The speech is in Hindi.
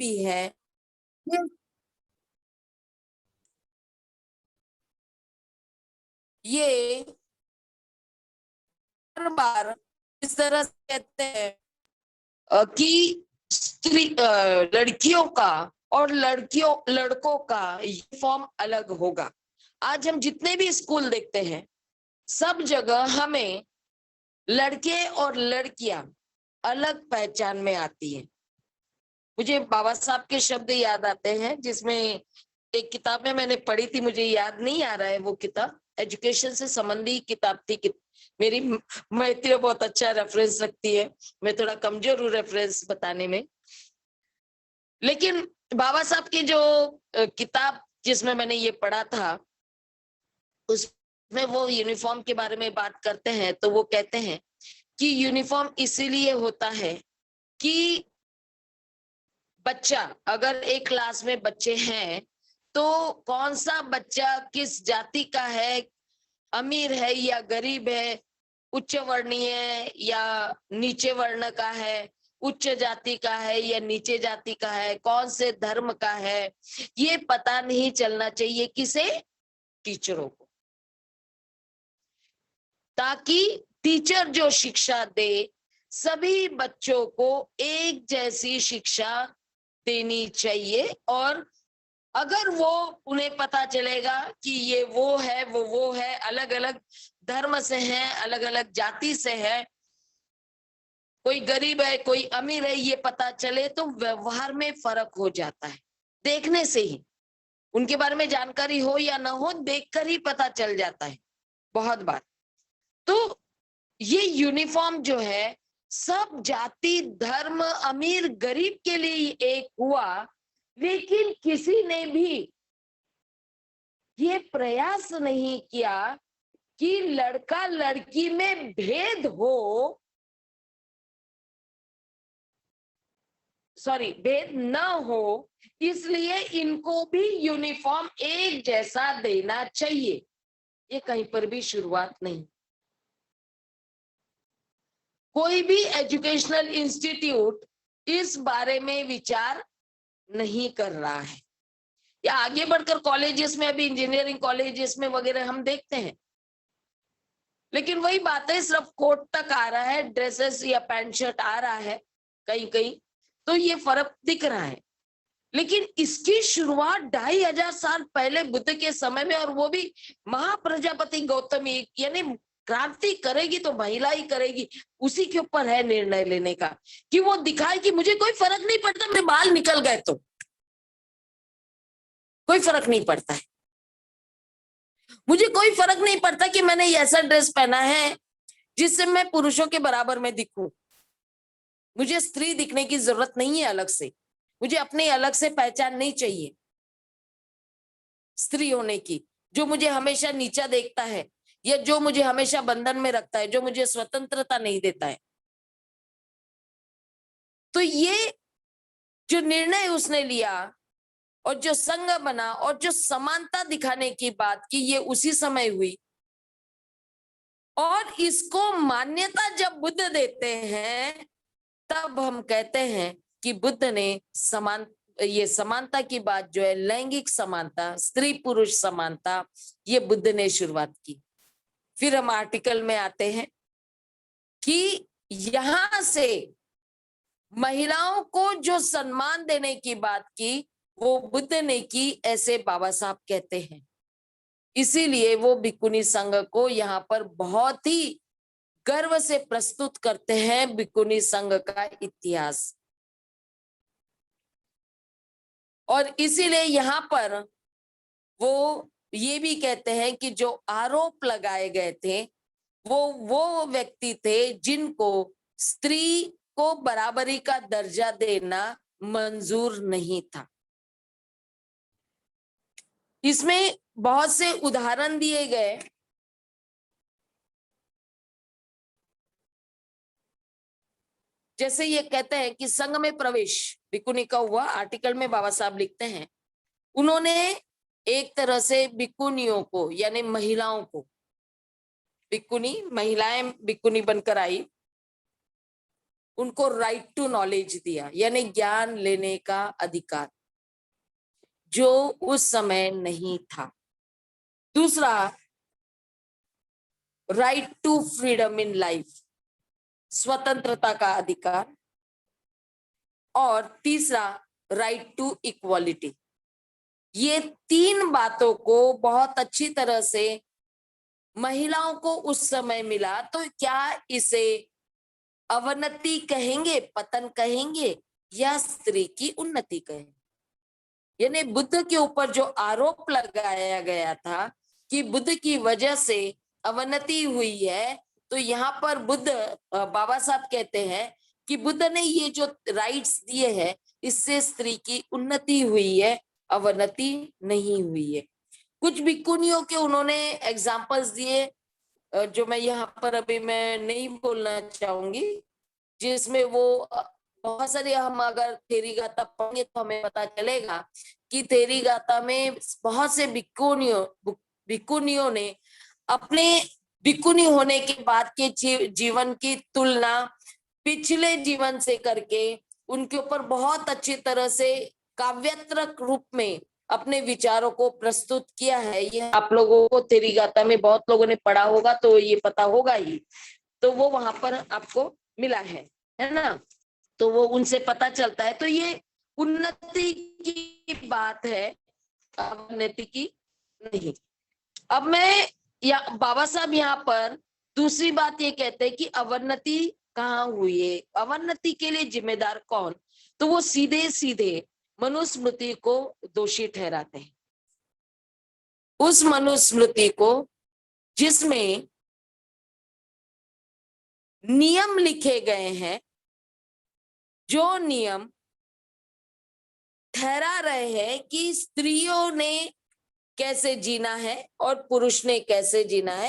भी है, ये हर बार इस तरह से कहते हैं कि लड़कियों का और लड़कों का यूनिफॉर्म अलग होगा। आज हम जितने भी स्कूल देखते हैं, सब जगह हमें लड़के और लड़कियां अलग पहचान में आती हैं। मुझे बाबा साहब के शब्द याद आते हैं, जिसमें एक किताब में मैंने पढ़ी थी, मुझे याद नहीं आ रहा है वो किताब, एजुकेशन से संबंधी किताब थी। मेरी मैत्री बहुत अच्छा रेफरेंस रखती है, मैं थोड़ा कमजोर हूँ रेफरेंस बताने में, लेकिन बाबा साहब की जो किताब जिसमें मैंने ये पढ़ा था, उसमें वो यूनिफॉर्म के बारे में बात करते हैं। तो वो कहते हैं कि यूनिफॉर्म इसीलिए होता है कि बच्चा, अगर एक क्लास में बच्चे हैं, तो कौन सा बच्चा किस जाति का है, अमीर है या गरीब है, उच्च वर्णीय है या नीचे वर्ण का है, उच्च जाति का है या नीचे जाति का है, कौन से धर्म का है, ये पता नहीं चलना चाहिए किसे, टीचरों को। ताकि टीचर जो शिक्षा दे, सभी बच्चों को एक जैसी शिक्षा देनी चाहिए। और अगर वो उन्हें पता चलेगा कि ये वो है, अलग अलग धर्म से है, अलग अलग जाति से है, कोई गरीब है कोई अमीर है, ये पता चले, तो व्यवहार में फर्क हो जाता है। देखने से ही, उनके बारे में जानकारी हो या ना हो, देखकर ही पता चल जाता है बहुत बार। तो ये यूनिफॉर्म जो है, सब जाति धर्म अमीर गरीब के लिए एक हुआ, लेकिन किसी ने भी ये प्रयास नहीं किया कि लड़का लड़की में भेद हो, भेद न हो, इसलिए इनको भी यूनिफॉर्म एक जैसा देना चाहिए। ये कहीं पर भी शुरुआत नहीं। कोई भी एजुकेशनल इंस्टीट्यूट इस बारे में विचार नहीं कर रहा है। या आगे बढ़कर कॉलेजेस में, अभी इंजीनियरिंग कॉलेजेस में वगैरह हम देखते हैं, लेकिन वही बात है, सिर्फ कोट तक आ रहा है, ड्रेसेस या पैंट शर्ट आ रहा है कहीं कहीं, तो ये फर्क दिख रहा है। लेकिन इसकी शुरुआत 2500 साल पहले बुद्ध के समय में, और वो भी महाप्रजापति गौतमी, यानी क्रांति करेगी तो महिला ही करेगी, उसी के ऊपर है निर्णय लेने का, कि वो दिखाए कि मुझे कोई फर्क नहीं पड़ता, मेरे बाल निकल गए तो कोई फर्क नहीं पड़ता है, मुझे कोई फर्क नहीं पड़ता कि मैंने ऐसा ड्रेस पहना है जिससे मैं पुरुषों के बराबर में दिखूं। मुझे स्त्री दिखने की जरूरत नहीं है अलग से, मुझे अपने अलग से पहचान नहीं चाहिए स्त्री होने की, जो मुझे हमेशा नीचा देखता है या जो मुझे हमेशा बंधन में रखता है, जो मुझे स्वतंत्रता नहीं देता है। तो ये जो निर्णय उसने लिया और जो संघ बना और जो समानता दिखाने की बात की, ये उसी समय हुई। और इसको मान्यता जब बुद्ध देते हैं, तब हम कहते हैं कि बुद्ध ने ये समानता की बात जो है, लैंगिक समानता, स्त्री पुरुष समानता, ये बुद्ध ने शुरुआत की। फिर हम आर्टिकल में आते हैं कि यहां से महिलाओं को जो सम्मान देने की बात की, वो बुद्ध ने की, ऐसे बाबा साहब कहते हैं। इसीलिए वो भिक्खुनी संघ को यहाँ पर बहुत ही गर्व से प्रस्तुत करते हैं, भिक्खुनी संघ का इतिहास। और इसीलिए यहाँ पर वो ये भी कहते हैं कि जो आरोप लगाए गए थे, वो व्यक्ति थे जिनको स्त्री को बराबरी का दर्जा देना मंजूर नहीं था। इसमें बहुत से उदाहरण दिए गए, जैसे ये कहते हैं कि संघ में प्रवेश भिक्खुनी का हुआ। आर्टिकल में बाबा साहब लिखते हैं, उन्होंने एक तरह से भिक्खुनियों को, यानी महिलाओं को, भिक्खुनी महिलाएं भिक्खुनी बनकर आई, उनको राइट टू नॉलेज दिया, यानी ज्ञान लेने का अधिकार, जो उस समय नहीं था। दूसरा, right to freedom in life, स्वतंत्रता का अधिकार। और तीसरा, राइट टू इक्वालिटी। ये तीन बातों को बहुत अच्छी तरह से महिलाओं को उस समय मिला। तो क्या इसे अवनति कहेंगे, पतन कहेंगे, या स्त्री की उन्नति कहेंगे? यानी बुद्ध के ऊपर जो आरोप लगाया गया था कि बुद्ध की वजह से अवनति हुई है, तो यहाँ पर बुद्ध, बाबा साहब कहते हैं कि बुद्ध ने ये जो राइट्स दिए हैं, इससे स्त्री की उन्नति हुई है, अवनति नहीं हुई है। कुछ भिक्खुनियों के उन्होंने एग्जाम्पल्स दिए, जो मैं यहाँ पर अभी मैं नहीं बोलना चाहूंगी, जिसमें वो बहुत सारे, हम अगर थेरी गाथा पढ़ेंगे तो हमें पता चलेगा कि थेरी गाथा में बहुत से भिक्खुनियों ने अपने भिक्खुनी होने के बाद के जीवन की तुलना पिछले जीवन से करके उनके ऊपर बहुत अच्छी तरह से काव्यात्मक रूप में अपने विचारों को प्रस्तुत किया है। ये आप लोगों को थेरी गाथा में बहुत लोगों ने पढ़ा होगा, तो ये पता होगा ही। तो वो वहां पर आपको मिला है ना, तो वो उनसे पता चलता है। तो ये उन्नति की बात है, अवनति की नहीं। अब मैं बाबा साहब यहाँ पर दूसरी बात ये कहते हैं कि अवनति कहाँ हुई है, अवनति के लिए जिम्मेदार कौन? तो वो सीधे सीधे मनुस्मृति को दोषी ठहराते हैं। उस मनुस्मृति को जिसमें नियम लिखे गए हैं, जो नियम ठहरा रहे हैं कि स्त्रियों ने कैसे जीना है और पुरुष ने कैसे जीना है,